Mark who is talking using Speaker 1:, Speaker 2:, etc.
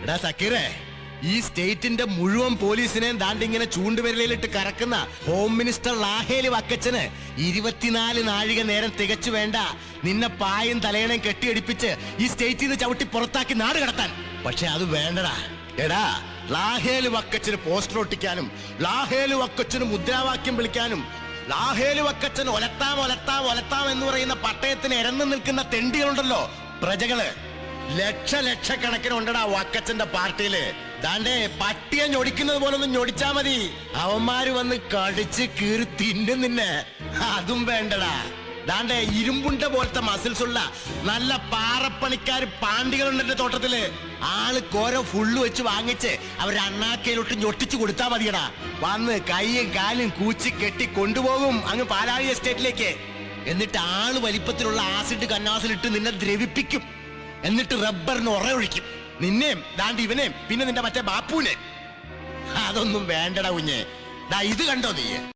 Speaker 1: എടാ സക്കീറേ, ഈ സ്റ്റേറ്റിന്റെ മുഴുവൻ പോലീസിനെയും ദാണ്ടിങ്ങനെ ചൂണ്ടുവിരലിലിട്ട് കറക്കുന്ന ഹോം മിനിസ്റ്റർ ലാഹേലി വക്കച്ചന് 24 നാഴിക നേരം തികച്ചു വേണ്ട നിന്നെ പായും തലയണയും കെട്ടിയടിപ്പിച്ച് ഈ സ്റ്റേറ്റിൽ നിന്ന് ചവിട്ടി പുറത്താക്കി നാട് കടത്താൻ. പക്ഷെ അത് വേണ്ടടാ. എടാ, ലാഹേലി വക്കച്ചന് പോസ്റ്റർ ഒട്ടിക്കാനും ലാഹേലി വക്കച്ചന് മുദ്രാവാക്യം വിളിക്കാനും ലാഹേലി വക്കച്ചൻ ഒലത്താം ഒലത്താം ഒലത്താം എന്ന് പറയുന്ന പട്ടയത്തിന് ഇരന്നു നിൽക്കുന്ന തെണ്ടികളുണ്ടല്ലോ, പ്രജകള്. ലക്ഷക്കണക്കിന് ഉണ്ടടാ വക്കച്ചന്റെ പാർട്ടിയില്. ദാണ്ടേ പട്ടിയെ ഞൊടിക്കുന്നത് പോലൊന്നും ഞൊടിച്ചാ മതി, അവന്മാര് വന്ന് കടിച്ച് കീറി തിന്നും നിന്നെ. അതും വേണ്ടടാ. ദാണ്ടേ ഇരുമ്പുണ്ട പോലത്തെ മസിൽസ് ഉള്ള നല്ല പാറപ്പണിക്കാര് പാണ്ടികളുണ്ട് എന്റെ തോട്ടത്തില്. ആൾക്ക് ഓരോ ഫുള്ള് വെച്ച് വാങ്ങിച്ച് അവർ അണ്ണാക്കയിലോട്ട് ഞൊട്ടിച്ചു കൊടുത്താ മതിയടാ. വന്ന് കൈയും കാലും കൂച്ചി കെട്ടി കൊണ്ടുപോകും അങ്ങ് പാലാഴി എസ്റ്റേറ്റിലേക്ക്. എന്നിട്ട് ആള് വലിപ്പത്തിലുള്ള ആസിഡ് കന്നാസിലിട്ട് നിന്നെ ദ്രവിപ്പിക്കും. എന്നിട്ട് റബ്ബറിന് ഉറയൊഴിക്കും, നിന്നെയും ദാണ്ട് ഇവനെയും പിന്നെ നിന്റെ മറ്റേ ബാപ്പുവിനെ. അതൊന്നും വേണ്ടടാ കുഞ്ഞെ. ദാ ഇത് കണ്ടോ നീ?